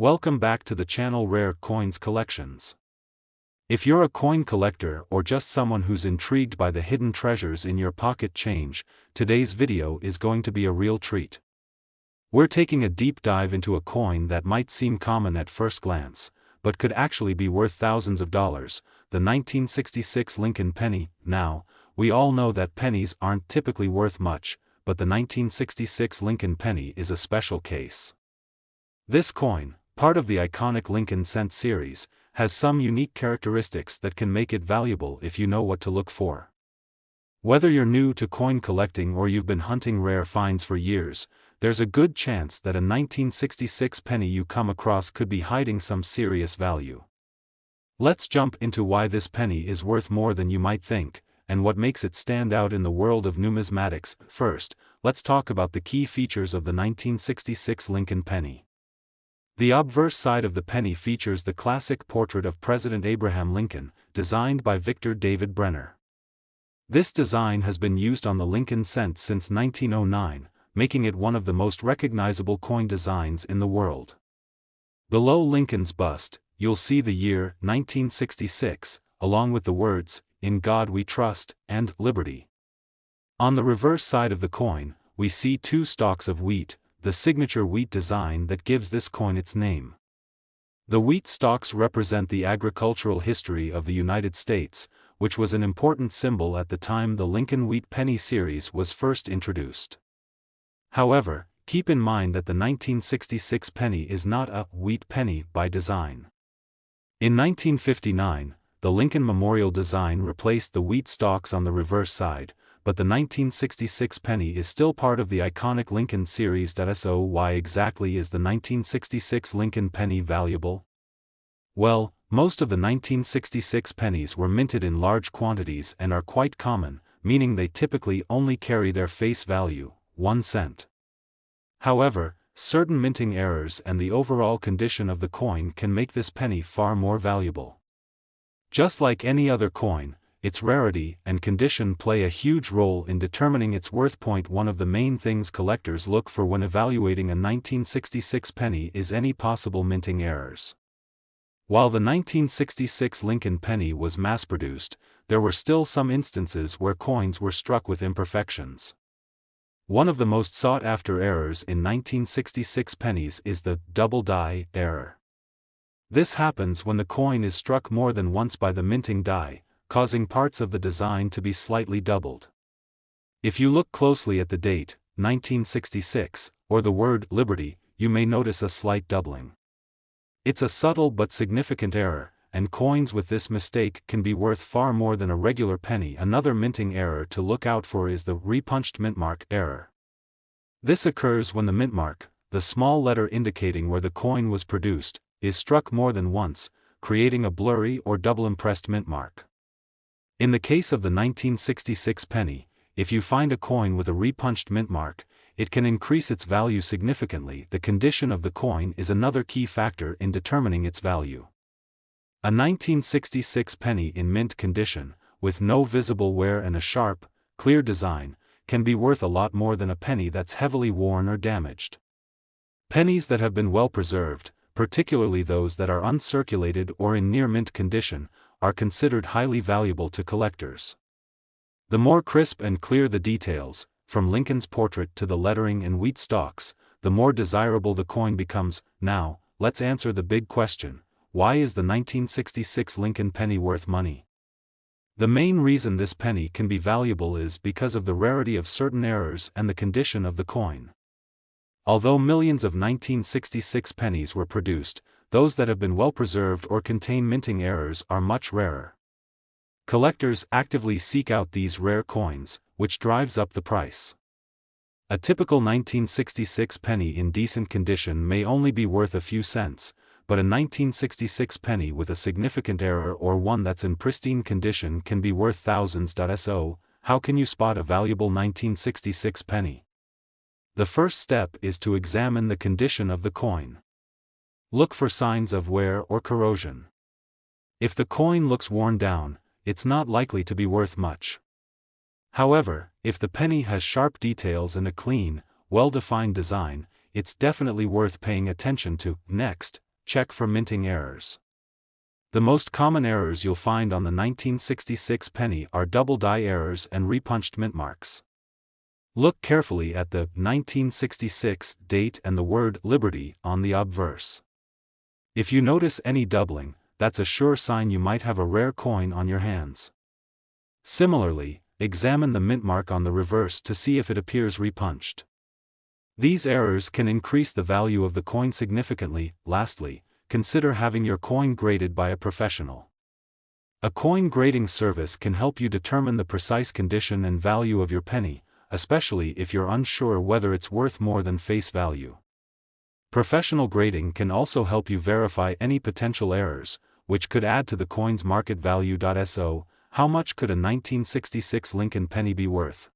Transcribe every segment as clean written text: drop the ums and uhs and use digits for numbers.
Welcome back to the channel Rare Coins Collections. If you're a coin collector or just someone who's intrigued by the hidden treasures in your pocket change, today's video is going to be a real treat. We're taking a deep dive into a coin that might seem common at first glance, but could actually be worth thousands of dollars, the 1966 Lincoln penny. Now, we all know that pennies aren't typically worth much, but the 1966 Lincoln penny is a special case. This coin, part of the iconic Lincoln cent series, has some unique characteristics that can make it valuable if you know what to look for. Whether you're new to coin collecting or you've been hunting rare finds for years, there's a good chance that a 1966 penny you come across could be hiding some serious value. Let's jump into why this penny is worth more than you might think, and what makes it stand out in the world of numismatics. First, let's talk about the key features of the 1966 Lincoln penny. The obverse side of the penny features the classic portrait of President Abraham Lincoln, designed by Victor David Brenner. This design has been used on the Lincoln cent since 1909, making it one of the most recognizable coin designs in the world. Below Lincoln's bust, you'll see the year 1966, along with the words, "In God We Trust," and "Liberty." On the reverse side of the coin, we see two stalks of wheat, the signature wheat design that gives this coin its name. The wheat stalks represent the agricultural history of the United States, which was an important symbol at the time the Lincoln Wheat Penny series was first introduced. However, keep in mind that the 1966 penny is not a wheat penny by design. In 1959, the Lincoln Memorial design replaced the wheat stalks on the reverse side, but the 1966 penny is still part of the iconic Lincoln series. So why exactly is the 1966 Lincoln penny valuable? Well, most of the 1966 pennies were minted in large quantities and are quite common, meaning they typically only carry their face value, 1 cent. However, certain minting errors and the overall condition of the coin can make this penny far more valuable. Just like any other coin, its rarity and condition play a huge role in determining its worth. One of the main things collectors look for when evaluating a 1966 penny is any possible minting errors. While the 1966 Lincoln penny was mass-produced, there were still some instances where coins were struck with imperfections. One of the most sought-after errors in 1966 pennies is the double die error. This happens when the coin is struck more than once by the minting die, causing parts of the design to be slightly doubled. If you look closely at the date, 1966, or the word "Liberty," you may notice a slight doubling. It's a subtle but significant error, and coins with this mistake can be worth far more than a regular penny. Another minting error to look out for is the repunched mintmark error. This occurs when the mintmark, the small letter indicating where the coin was produced, is struck more than once, creating a blurry or double-impressed mintmark. In the case of the 1966 penny, if you find a coin with a repunched mintmark, it can increase its value significantly. The condition of the coin is another key factor in determining its value. A 1966 penny in mint condition, with no visible wear and a sharp, clear design, can be worth a lot more than a penny that's heavily worn or damaged. Pennies that have been well preserved, particularly those that are uncirculated or in near mint condition, are considered highly valuable to collectors. The more crisp and clear the details, from Lincoln's portrait to the lettering and wheat stalks, the more desirable the coin becomes. Now, let's answer the big question: why is the 1966 Lincoln penny worth money? The main reason this penny can be valuable is because of the rarity of certain errors and the condition of the coin. Although millions of 1966 pennies were produced, those that have been well preserved or contain minting errors are much rarer. Collectors actively seek out these rare coins, which drives up the price. A typical 1966 penny in decent condition may only be worth a few cents, but a 1966 penny with a significant error or one that's in pristine condition can be worth thousands. So, how can you spot a valuable 1966 penny? The first step is to examine the condition of the coin. Look for signs of wear or corrosion. If the coin looks worn down, it's not likely to be worth much. However, if the penny has sharp details and a clean, well-defined design, it's definitely worth paying attention to. Next, check for minting errors. The most common errors you'll find on the 1966 penny are double die errors and repunched mint marks. Look carefully at the 1966 date and the word Liberty on the obverse. If you notice any doubling, that's a sure sign you might have a rare coin on your hands. Similarly, examine the mint mark on the reverse to see if it appears repunched. These errors can increase the value of the coin significantly. Lastly, consider having your coin graded by a professional. A coin grading service can help you determine the precise condition and value of your penny, especially if you're unsure whether it's worth more than face value. Professional grading can also help you verify any potential errors, which could add to the coin's market value. So, how much could a 1966 Lincoln penny be worth?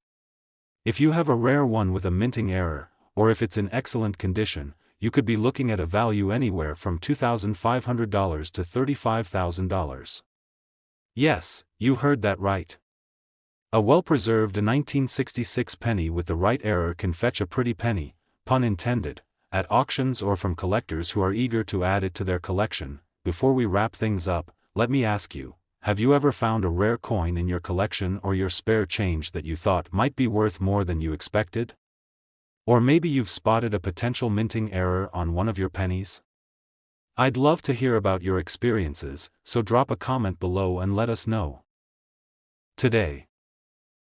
If you have a rare one with a minting error, or if it's in excellent condition, you could be looking at a value anywhere from $2,500 to $35,000. Yes, you heard that right. A well-preserved 1966 penny with the right error can fetch a pretty penny, pun intended, at auctions or from collectors who are eager to add it to their collection. Before we wrap things up, let me ask you, have you ever found a rare coin in your collection or your spare change that you thought might be worth more than you expected? Or maybe you've spotted a potential minting error on one of your pennies? I'd love to hear about your experiences, so drop a comment below and let us know. Today,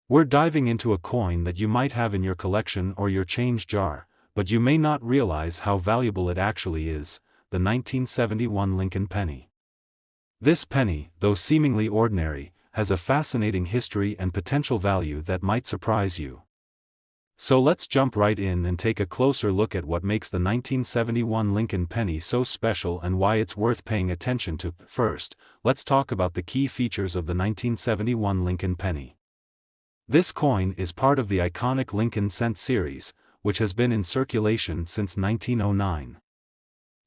we're diving into a coin that you might have in your collection or your change jar, but you may not realize how valuable it actually is, the 1971 Lincoln penny. This penny, though seemingly ordinary, has a fascinating history and potential value that might surprise you. So let's jump right in and take a closer look at what makes the 1971 Lincoln penny so special and why it's worth paying attention to. First, let's talk about the key features of the 1971 Lincoln penny. This coin is part of the iconic Lincoln cent series, which has been in circulation since 1909.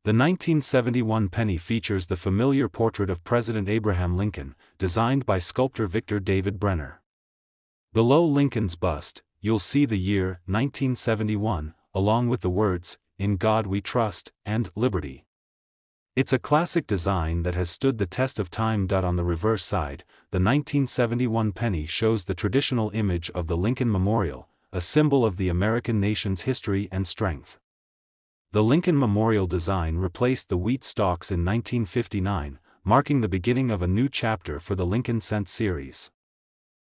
The 1971 penny features the familiar portrait of President Abraham Lincoln, designed by sculptor Victor David Brenner. Below Lincoln's bust, you'll see the year 1971, along with the words, "In God We Trust," and "Liberty." It's a classic design that has stood the test of time. On the reverse side, the 1971 penny shows the traditional image of the Lincoln Memorial, a symbol of the American nation's history and strength. The Lincoln Memorial design replaced the wheat stalks in 1959, marking the beginning of a new chapter for the Lincoln cent series.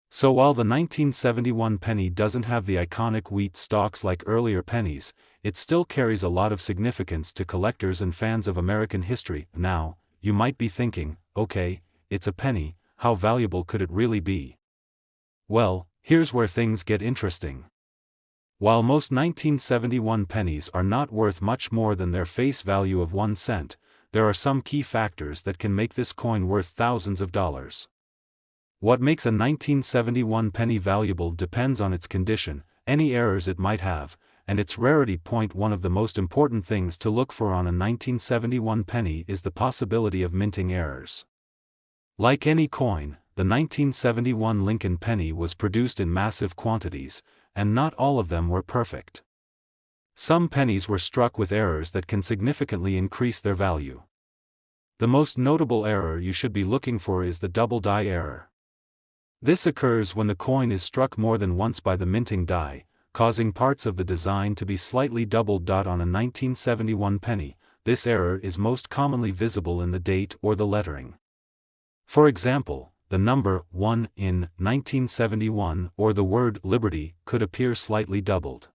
So while the 1971 penny doesn't have the iconic wheat stalks like earlier pennies, it still carries a lot of significance to collectors and fans of American history. Now, you might be thinking, okay, it's a penny, how valuable could it really be? Well, here's where things get interesting. While most 1971 pennies are not worth much more than their face value of 1 cent, there are some key factors that can make this coin worth thousands of dollars. What makes a 1971 penny valuable depends on its condition, any errors it might have, and its rarity. One of the most important things to look for on a 1971 penny is the possibility of minting errors. Like any coin, the 1971 Lincoln penny was produced in massive quantities, and not all of them were perfect. Some pennies were struck with errors that can significantly increase their value. The most notable error you should be looking for is the double die error. This occurs when the coin is struck more than once by the minting die, causing parts of the design to be slightly doubled. On a 1971 penny, this error is most commonly visible in the date or the lettering. For example, the number 1 in 1971 or the word Liberty could appear slightly doubled.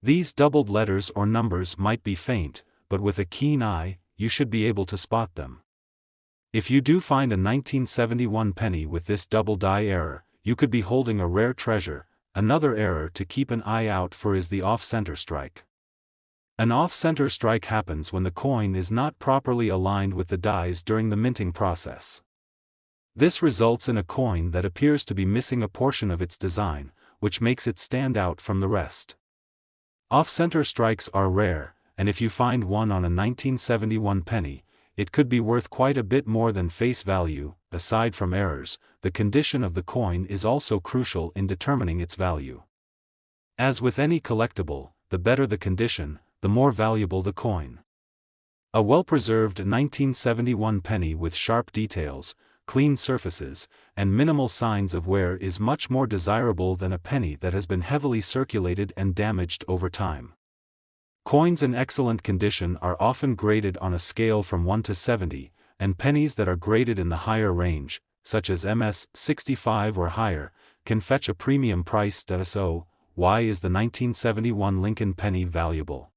These doubled letters or numbers might be faint, but with a keen eye, you should be able to spot them. If you do find a 1971 penny with this double die error, you could be holding a rare treasure. Another error to keep an eye out for is the off-center strike. An off-center strike happens when the coin is not properly aligned with the dies during the minting process. This results in a coin that appears to be missing a portion of its design, which makes it stand out from the rest. Off-center strikes are rare, and if you find one on a 1971 penny, it could be worth quite a bit more than face value. Aside from errors, the condition of the coin is also crucial in determining its value. As with any collectible, the better the condition, the more valuable the coin. A well-preserved 1971 penny with sharp details, clean surfaces, and minimal signs of wear is much more desirable than a penny that has been heavily circulated and damaged over time. Coins in excellent condition are often graded on a scale from 1 to 70, and pennies that are graded in the higher range, such as MS 65 or higher, can fetch a premium price. So, why is the 1971 Lincoln penny valuable?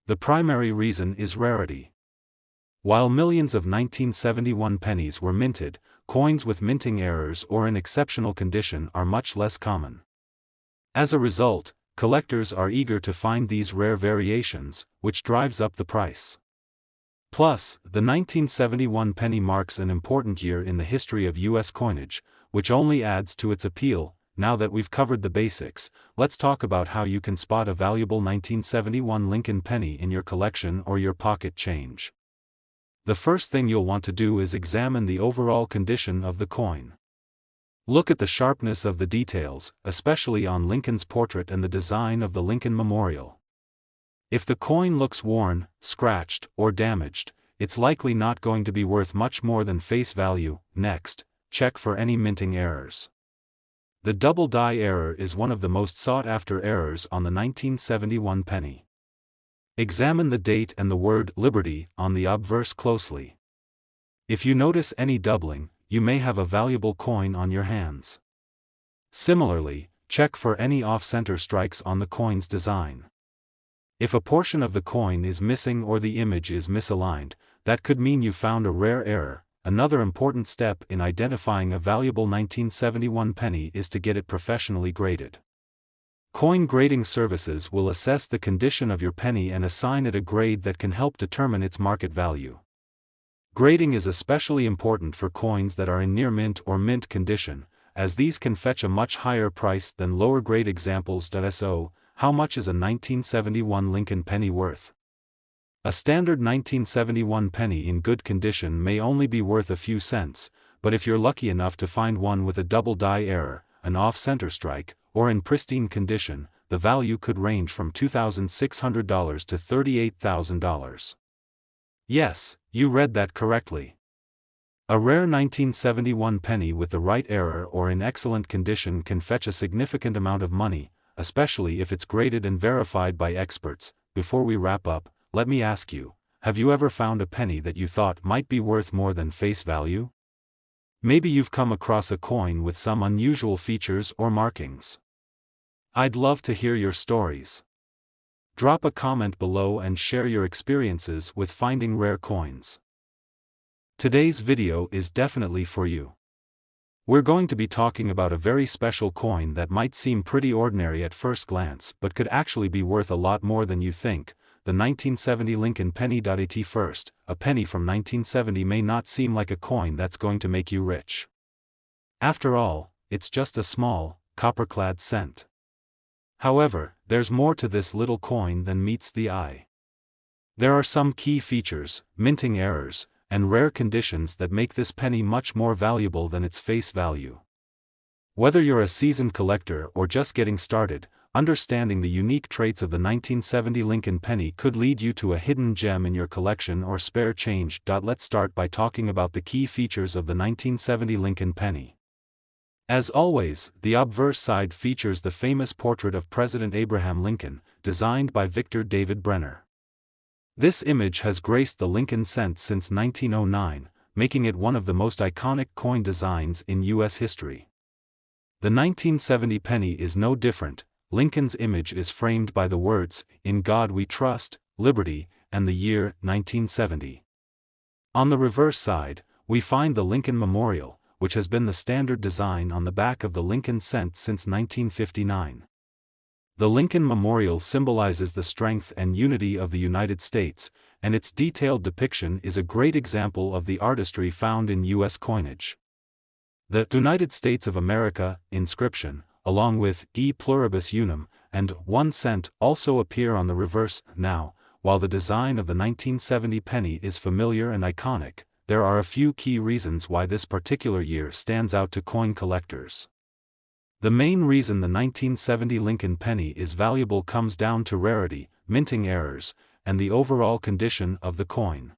The primary reason is rarity. While millions of 1971 pennies were minted, coins with minting errors or in exceptional condition are much less common. As a result, collectors are eager to find these rare variations, which drives up the price. Plus, the 1971 penny marks an important year in the history of U.S. coinage, which only adds to its appeal. Now that we've covered the basics, let's talk about how you can spot a valuable 1971 Lincoln penny in your collection or your pocket change. The first thing you'll want to do is examine the overall condition of the coin. Look at the sharpness of the details, especially on Lincoln's portrait and the design of the Lincoln Memorial. If the coin looks worn, scratched, or damaged, it's likely not going to be worth much more than face value. Next, check for any minting errors. The double die error is one of the most sought-after errors on the 1971 penny. Examine the date and the word Liberty on the obverse closely. If you notice any doubling, you may have a valuable coin on your hands. Similarly, check for any off-center strikes on the coin's design. If a portion of the coin is missing or the image is misaligned, that could mean you found a rare error. Another important step in identifying a valuable 1971 penny is to get it professionally graded. Coin grading services will assess the condition of your penny and assign it a grade that can help determine its market value. Grading is especially important for coins that are in near mint or mint condition, as these can fetch a much higher price than lower grade examples. So, how much is a 1971 Lincoln penny worth? A standard 1971 penny in good condition may only be worth a few cents, but if you're lucky enough to find one with a double die error, an off-center strike, or in pristine condition, the value could range from $2,600 to $38,000. Yes, you read that correctly. A rare 1971 penny with the right error or in excellent condition can fetch a significant amount of money, especially if it's graded and verified by experts. Before we wrap up, let me ask you, have you ever found a penny that you thought might be worth more than face value? Maybe you've come across a coin with some unusual features or markings. I'd love to hear your stories. Drop a comment below and share your experiences with finding rare coins. Today's video is definitely for you. We're going to be talking about a very special coin that might seem pretty ordinary at first glance but could actually be worth a lot more than you think. The 1970 Lincoln penny. At first, a penny from 1970 may not seem like a coin that's going to make you rich. After all, it's just a small, copper-clad cent. However, there's more to this little coin than meets the eye. There are some key features, minting errors, and rare conditions that make this penny much more valuable than its face value. Whether you're a seasoned collector or just getting started, understanding the unique traits of the 1970 Lincoln penny could lead you to a hidden gem in your collection or spare change. Let's start by talking about the key features of the 1970 Lincoln penny. As always, the obverse side features the famous portrait of President Abraham Lincoln, designed by Victor David Brenner. This image has graced the Lincoln cent since 1909, making it one of the most iconic coin designs in U.S. history. The 1970 penny is no different. Lincoln's image is framed by the words, "In God We Trust, Liberty," and the year 1970. On the reverse side, we find the Lincoln Memorial, which has been the standard design on the back of the Lincoln cent since 1959. The Lincoln Memorial symbolizes the strength and unity of the United States, and its detailed depiction is a great example of the artistry found in U.S. coinage. The United States of America inscription, along with E pluribus unum and 1 cent, also appear on the reverse. Now, while the design of the 1970 penny is familiar and iconic, there are a few key reasons why this particular year stands out to coin collectors. The main reason the 1970 Lincoln penny is valuable comes down to rarity, minting errors, and the overall condition of the coin.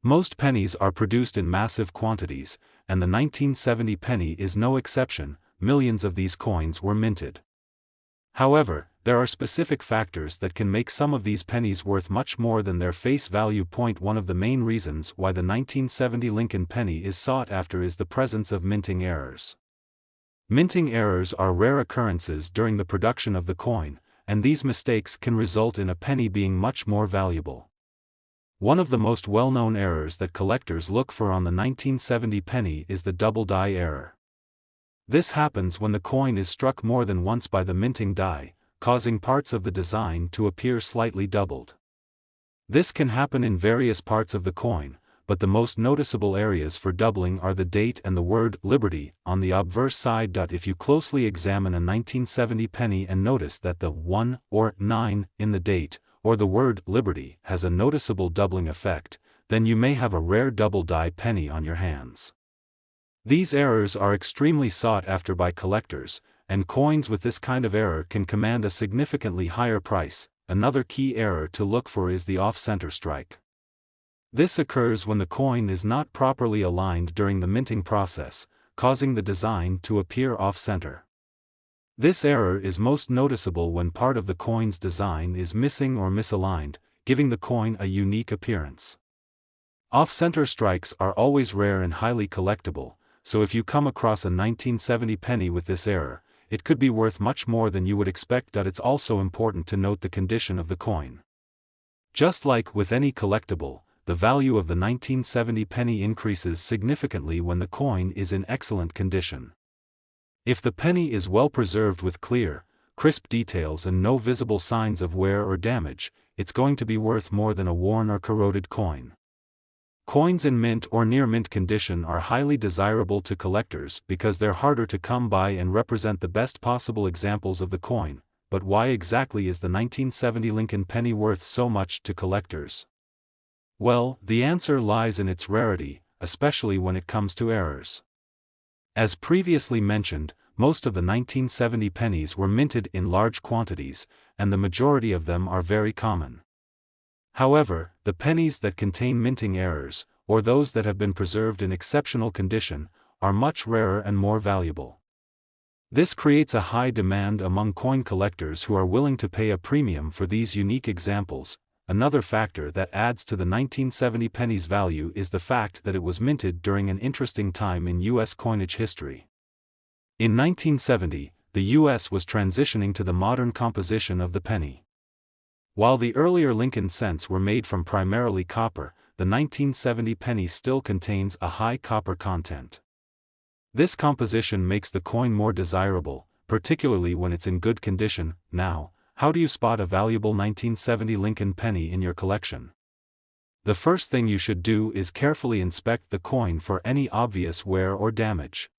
Most pennies are produced in massive quantities, and the 1970 penny is no exception. Millions of these coins were minted. However, there are specific factors that can make some of these pennies worth much more than their face value. One of the main reasons why the 1970 Lincoln penny is sought after is the presence of minting errors. Minting errors are rare occurrences during the production of the coin, and these mistakes can result in a penny being much more valuable. One of the most well-known errors that collectors look for on the 1970 penny is the double die error. This happens when the coin is struck more than once by the minting die, causing parts of the design to appear slightly doubled. This can happen in various parts of the coin, but the most noticeable areas for doubling are the date and the word Liberty on the obverse side. If you closely examine a 1970 penny and notice that the 1 or 9 in the date, or the word Liberty, has a noticeable doubling effect, then you may have a rare double die penny on your hands. These errors are extremely sought after by collectors, and coins with this kind of error can command a significantly higher price. Another key error to look for is the off-center strike. This occurs when the coin is not properly aligned during the minting process, causing the design to appear off-center. This error is most noticeable when part of the coin's design is missing or misaligned, giving the coin a unique appearance. Off-center strikes are always rare and highly collectible, so if you come across a 1970 penny with this error, it could be worth much more than you would expect. It's also important to note the condition of the coin. Just like with any collectible, the value of the 1970 penny increases significantly when the coin is in excellent condition. If the penny is well preserved with clear, crisp details and no visible signs of wear or damage, it's going to be worth more than a worn or corroded coin. Coins in mint or near mint condition are highly desirable to collectors because they're harder to come by and represent the best possible examples of the coin. But why exactly is the 1970 Lincoln penny worth so much to collectors? Well, the answer lies in its rarity, especially when it comes to errors. As previously mentioned, most of the 1970 pennies were minted in large quantities, and the majority of them are very common. However, the pennies that contain minting errors, or those that have been preserved in exceptional condition, are much rarer and more valuable. This creates a high demand among coin collectors who are willing to pay a premium for these unique examples. Another factor that adds to the 1970 penny's value is the fact that it was minted during an interesting time in U.S. coinage history. In 1970, the U.S. was transitioning to the modern composition of the penny. While the earlier Lincoln cents were made from primarily copper, the 1970 penny still contains a high copper content. This composition makes the coin more desirable, particularly when it's in good condition. Now, how do you spot a valuable 1970 Lincoln penny in your collection? The first thing you should do is carefully inspect the coin for any obvious wear or damage.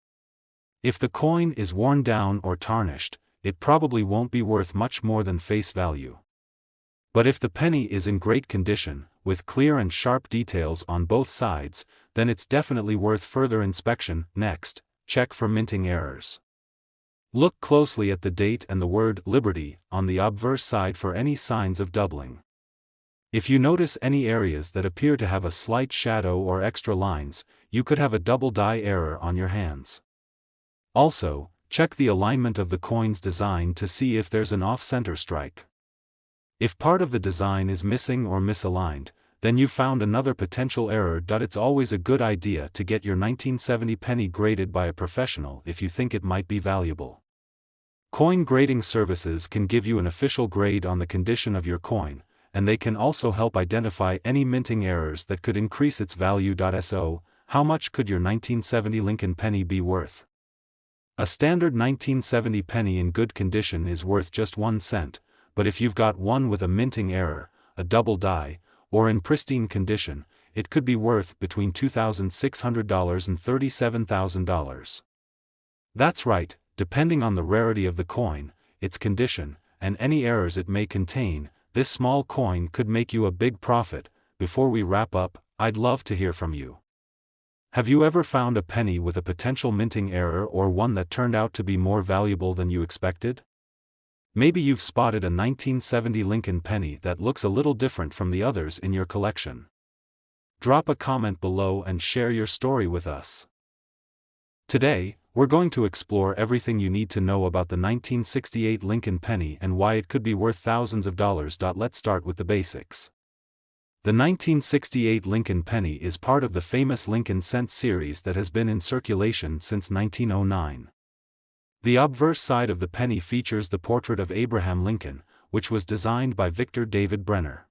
If the coin is worn down or tarnished, it probably won't be worth much more than face value. But if the penny is in great condition, with clear and sharp details on both sides, then it's definitely worth further inspection. Next, check for minting errors. Look closely at the date and the word Liberty on the obverse side for any signs of doubling. If you notice any areas that appear to have a slight shadow or extra lines, you could have a double die error on your hands. Also, check the alignment of the coin's design to see if there's an off-center strike. If part of the design is missing or misaligned, then you've found another potential error. It's always a good idea to get your 1970 penny graded by a professional if you think it might be valuable. Coin grading services can give you an official grade on the condition of your coin, and they can also help identify any minting errors that could increase its value. So, how much could your 1970 Lincoln penny be worth? A standard 1970 penny in good condition is worth just 1 cent. But if you've got one with a minting error, a double die, or in pristine condition, it could be worth between $2,600 and $37,000. That's right, depending on the rarity of the coin, its condition, and any errors it may contain, this small coin could make you a big profit. Before we wrap up, I'd love to hear from you. Have you ever found a penny with a potential minting error or one that turned out to be more valuable than you expected? Maybe you've spotted a 1970 Lincoln penny that looks a little different from the others in your collection. Drop a comment below and share your story with us. Today, we're going to explore everything you need to know about the 1968 Lincoln penny and why it could be worth thousands of dollars. Let's start with the basics. The 1968 Lincoln penny is part of the famous Lincoln cent series that has been in circulation since 1909. The obverse side of the penny features the portrait of Abraham Lincoln, which was designed by Victor David Brenner.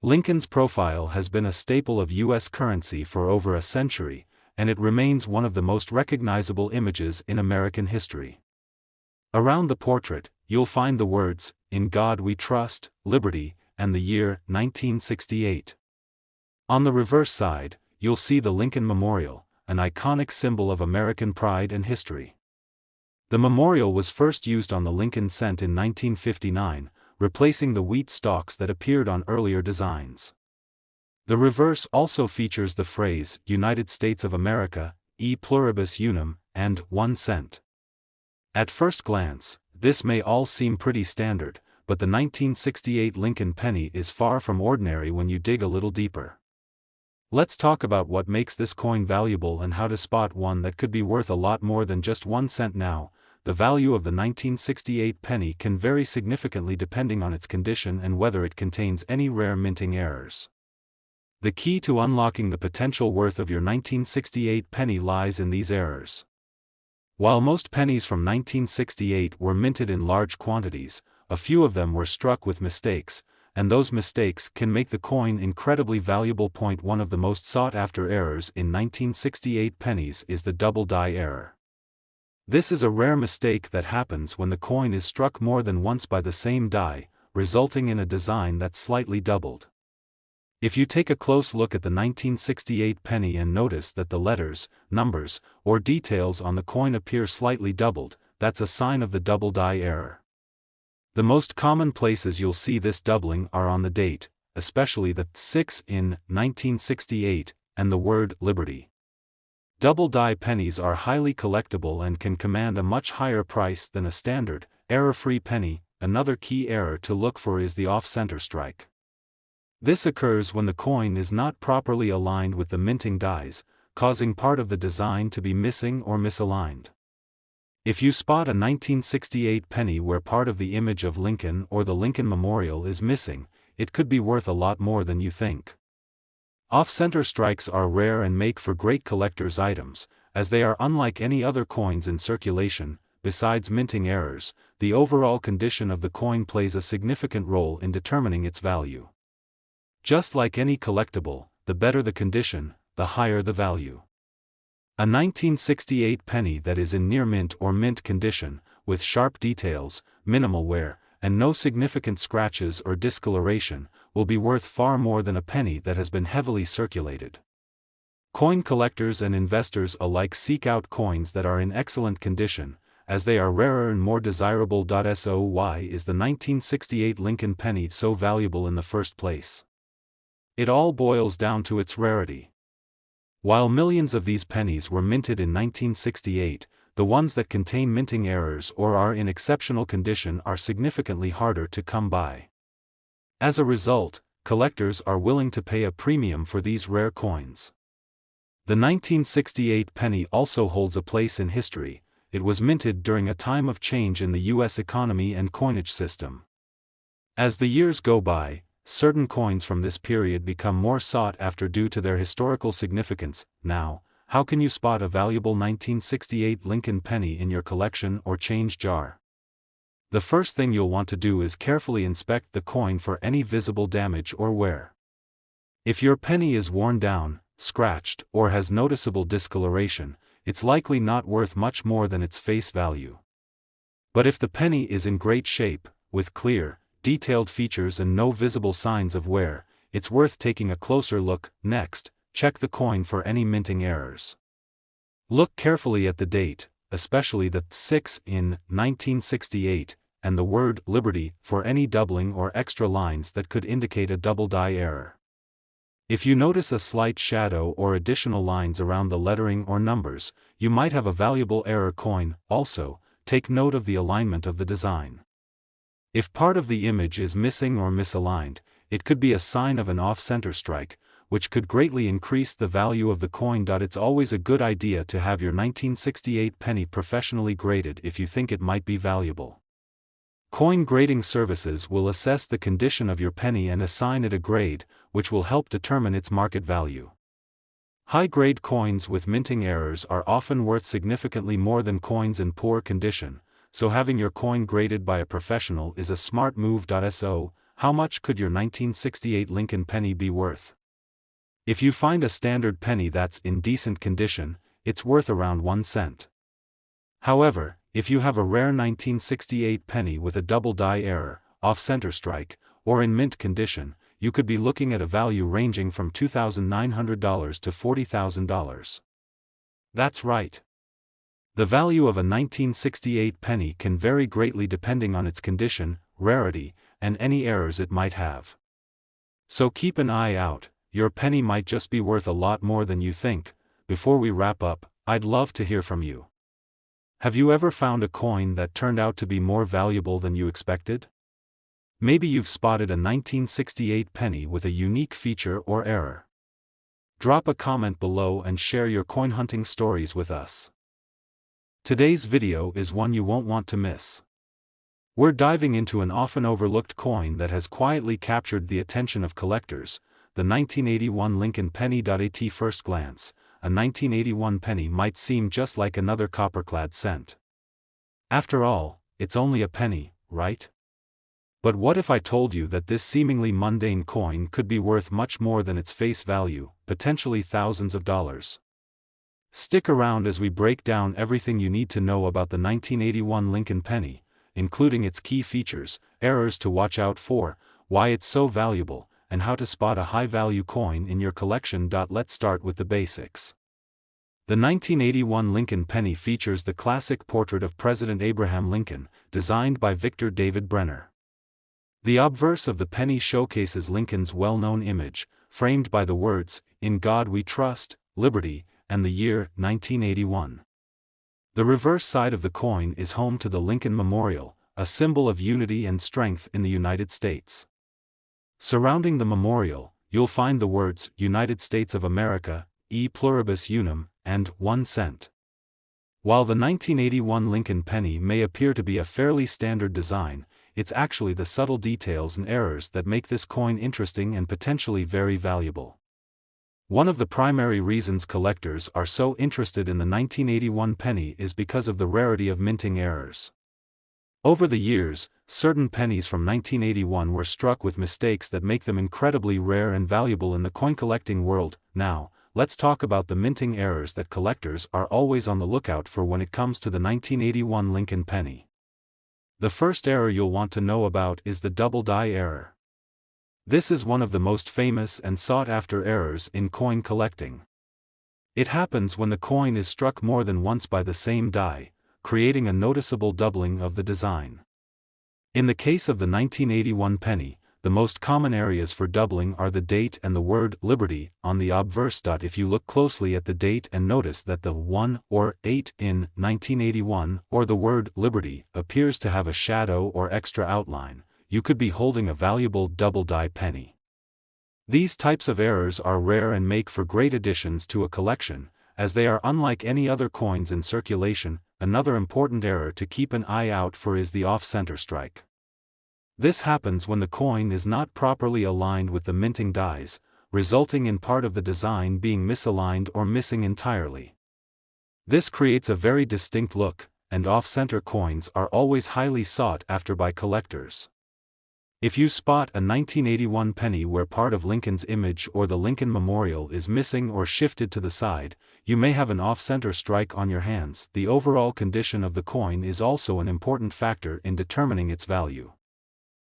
Lincoln's profile has been a staple of U.S. currency for over a century, and it remains one of the most recognizable images in American history. Around the portrait, you'll find the words, "In God We Trust, Liberty," and the year 1968. On the reverse side, you'll see the Lincoln Memorial, an iconic symbol of American pride and history. The memorial was first used on the Lincoln cent in 1959, replacing the wheat stalks that appeared on earlier designs. The reverse also features the phrase, "United States of America, e pluribus unum," and 1 cent. At first glance, this may all seem pretty standard, but the 1968 Lincoln penny is far from ordinary when you dig a little deeper. Let's talk about what makes this coin valuable and how to spot one that could be worth a lot more than just 1 cent now. The value of the 1968 penny can vary significantly depending on its condition and whether it contains any rare minting errors. The key to unlocking the potential worth of your 1968 penny lies in these errors. While most pennies from 1968 were minted in large quantities, a few of them were struck with mistakes, and those mistakes can make the coin incredibly valuable. One of the most sought-after errors in 1968 pennies is the double die error. This is a rare mistake that happens when the coin is struck more than once by the same die, resulting in a design that's slightly doubled. If you take a close look at the 1968 penny and notice that the letters, numbers, or details on the coin appear slightly doubled, that's a sign of the double die error. The most common places you'll see this doubling are on the date, especially the 6 in 1968, and the word Liberty. Double die pennies are highly collectible and can command a much higher price than a standard, error-free penny. Another key error to look for is the off-center strike. This occurs when the coin is not properly aligned with the minting dies, causing part of the design to be missing or misaligned. If you spot a 1968 penny where part of the image of Lincoln or the Lincoln Memorial is missing, it could be worth a lot more than you think. Off-center strikes are rare and make for great collector's items, as they are unlike any other coins in circulation. Besides minting errors, the overall condition of the coin plays a significant role in determining its value. Just like any collectible, the better the condition, the higher the value. A 1968 penny that is in near mint or mint condition, with sharp details, minimal wear, and no significant scratches or discoloration, will be worth far more than a penny that has been heavily circulated. Coin collectors and investors alike seek out coins that are in excellent condition, as they are rarer and more desirable. So why is the 1968 Lincoln penny so valuable in the first place? It all boils down to its rarity. While millions of these pennies were minted in 1968, the ones that contain minting errors or are in exceptional condition are significantly harder to come by. As a result, collectors are willing to pay a premium for these rare coins. The 1968 penny also holds a place in history. It was minted during a time of change in the U.S. economy and coinage system. As the years go by, certain coins from this period become more sought after due to their historical significance. Now, how can you spot a valuable 1968 Lincoln penny in your collection or change jar? The first thing you'll want to do is carefully inspect the coin for any visible damage or wear. If your penny is worn down, scratched, or has noticeable discoloration, it's likely not worth much more than its face value. But if the penny is in great shape, with clear, detailed features and no visible signs of wear, it's worth taking a closer look. Next, check the coin for any minting errors. Look carefully at the date, especially the 6 in 1968, and the word Liberty for any doubling or extra lines that could indicate a double die error. If you notice a slight shadow or additional lines around the lettering or numbers, you might have a valuable error coin. Also, take note of the alignment of the design. If part of the image is missing or misaligned, it could be a sign of an off-center strike, which could greatly increase the value of the coin. It's always a good idea to have your 1968 penny professionally graded if you think it might be valuable. Coin grading services will assess the condition of your penny and assign it a grade, which will help determine its market value. High-grade coins with minting errors are often worth significantly more than coins in poor condition, so having your coin graded by a professional is a smart move. So, how much could your 1968 Lincoln penny be worth? If you find a standard penny that's in decent condition, it's worth around 1 cent. However, if you have a rare 1968 penny with a double die error, off-center strike, or in mint condition, you could be looking at a value ranging from $2,900 to $40,000. That's right. The value of a 1968 penny can vary greatly depending on its condition, rarity, and any errors it might have. So keep an eye out, your penny might just be worth a lot more than you think. Before we wrap up, I'd love to hear from you. Have you ever found a coin that turned out to be more valuable than you expected? Maybe you've spotted a 1968 penny with a unique feature or error. Drop a comment below and share your coin hunting stories with us. Today's video is one you won't want to miss. We're diving into an often overlooked coin that has quietly captured the attention of collectors, the 1981 Lincoln penny. At first glance, a 1981 penny might seem just like another copper-clad cent. After all, it's only a penny, right? But what if I told you that this seemingly mundane coin could be worth much more than its face value, potentially thousands of dollars? Stick around as we break down everything you need to know about the 1981 Lincoln penny, including its key features, errors to watch out for, why it's so valuable, and how to spot a high-value coin in your collection. Let's start with the basics. The 1981 Lincoln penny features the classic portrait of President Abraham Lincoln, designed by Victor David Brenner. The obverse of the penny showcases Lincoln's well-known image, framed by the words, "In God We Trust, Liberty," and the year, 1981. The reverse side of the coin is home to the Lincoln Memorial, a symbol of unity and strength in the United States. Surrounding the memorial, you'll find the words, "United States of America, e pluribus unum," and 1 cent. While the 1981 Lincoln penny may appear to be a fairly standard design, it's actually the subtle details and errors that make this coin interesting and potentially very valuable. One of the primary reasons collectors are so interested in the 1981 penny is because of the rarity of minting errors. Over the years, certain pennies from 1981 were struck with mistakes that make them incredibly rare and valuable in the coin collecting world. Now, let's talk about the minting errors that collectors are always on the lookout for when it comes to the 1981 Lincoln penny. The first error you'll want to know about is the double die error. This is one of the most famous and sought-after errors in coin collecting. It happens when the coin is struck more than once by the same die, creating a noticeable doubling of the design. In the case of the 1981 penny, the most common areas for doubling are the date and the word "Liberty" on the obverse. If you look closely at the date and notice that the 1 or 8 in 1981 or the word "Liberty" appears to have a shadow or extra outline, you could be holding a valuable double die penny. These types of errors are rare and make for great additions to a collection, as they are unlike any other coins in circulation. Another important error to keep an eye out for is the off-center strike. This happens when the coin is not properly aligned with the minting dies, resulting in part of the design being misaligned or missing entirely. This creates a very distinct look, and off-center coins are always highly sought after by collectors. If you spot a 1981 penny where part of Lincoln's image or the Lincoln Memorial is missing or shifted to the side, you may have an off-center strike on your hands. The overall condition of the coin is also an important factor in determining its value.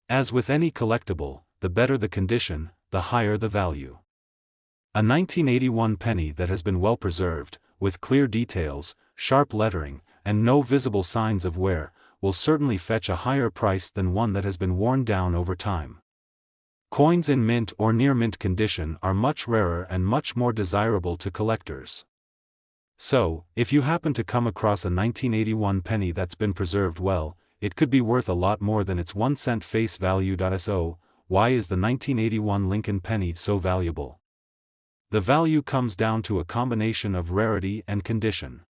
As with any collectible, the better the condition, the higher the value. A 1981 penny that has been well preserved, with clear details, sharp lettering, and no visible signs of wear, will certainly fetch a higher price than one that has been worn down over time. Coins in mint or near mint condition are much rarer and much more desirable to collectors. So, if you happen to come across a 1981 penny that's been preserved well, it could be worth a lot more than its 1 cent face value. So, why is the 1981 Lincoln penny so valuable? The value comes down to a combination of rarity and condition.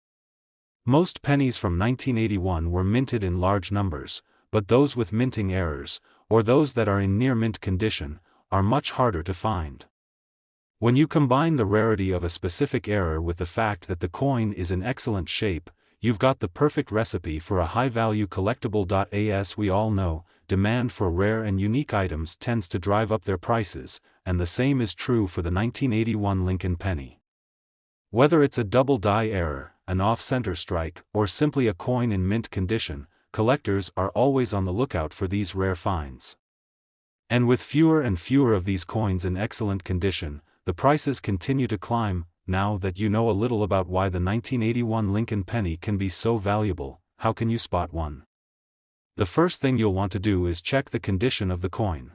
Most pennies from 1981 were minted in large numbers, but those with minting errors, or those that are in near-mint condition, are much harder to find. When you combine the rarity of a specific error with the fact that the coin is in excellent shape, you've got the perfect recipe for a high-value collectible. As we all know, demand for rare and unique items tends to drive up their prices, and the same is true for the 1981 Lincoln penny. Whether it's a double die error, an off-center strike, or simply a coin in mint condition, collectors are always on the lookout for these rare finds. And with fewer and fewer of these coins in excellent condition, the prices continue to climb. Now that you know a little about why the 1981 Lincoln penny can be so valuable, how can you spot one? The first thing you'll want to do is check the condition of the coin.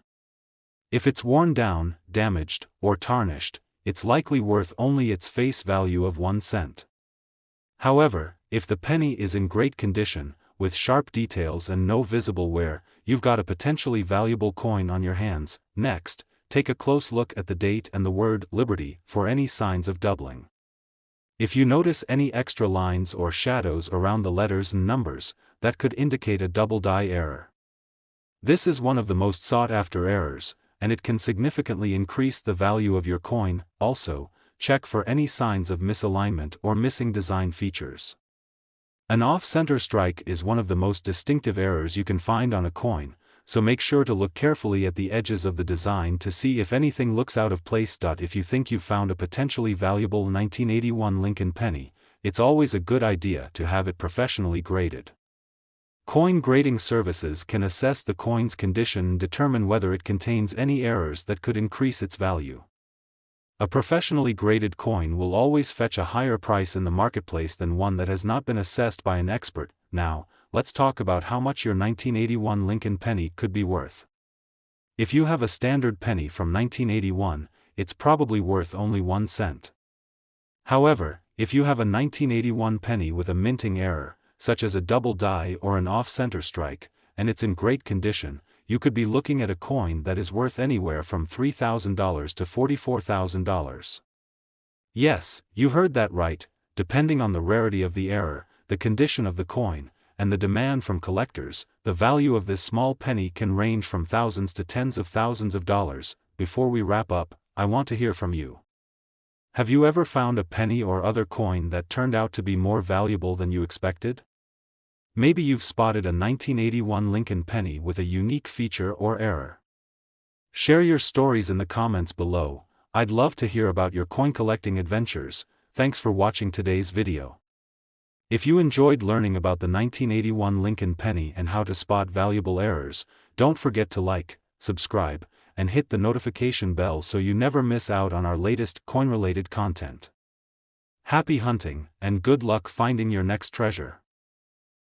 If it's worn down, damaged, or tarnished, it's likely worth only its face value of 1 cent. However, if the penny is in great condition, with sharp details and no visible wear, you've got a potentially valuable coin on your hands. Next, take a close look at the date and the word Liberty for any signs of doubling. If you notice any extra lines or shadows around the letters and numbers, that could indicate a double die error. This is one of the most sought-after errors, and it can significantly increase the value of your coin. Also, check for any signs of misalignment or missing design features. An off-center strike is one of the most distinctive errors you can find on a coin, so make sure to look carefully at the edges of the design to see if anything looks out of place. If you think you've found a potentially valuable 1981 Lincoln penny, it's always a good idea to have it professionally graded. Coin grading services can assess the coin's condition and determine whether it contains any errors that could increase its value. A professionally graded coin will always fetch a higher price in the marketplace than one that has not been assessed by an expert. Now, let's talk about how much your 1981 Lincoln penny could be worth. If you have a standard penny from 1981, it's probably worth only 1 cent. However, if you have a 1981 penny with a minting error, such as a double die or an off-center strike, and it's in great condition, you could be looking at a coin that is worth anywhere from $3,000 to $44,000. Yes, you heard that right. Depending on the rarity of the error, the condition of the coin, and the demand from collectors, the value of this small penny can range from thousands to tens of thousands of dollars. Before we wrap up, I want to hear from you. Have you ever found a penny or other coin that turned out to be more valuable than you expected? Maybe you've spotted a 1981 Lincoln penny with a unique feature or error. Share your stories in the comments below. I'd love to hear about your coin collecting adventures. Thanks for watching today's video. If you enjoyed learning about the 1981 Lincoln penny and how to spot valuable errors, don't forget to like, subscribe, and hit the notification bell so you never miss out on our latest coin-related content. Happy hunting, and good luck finding your next treasure.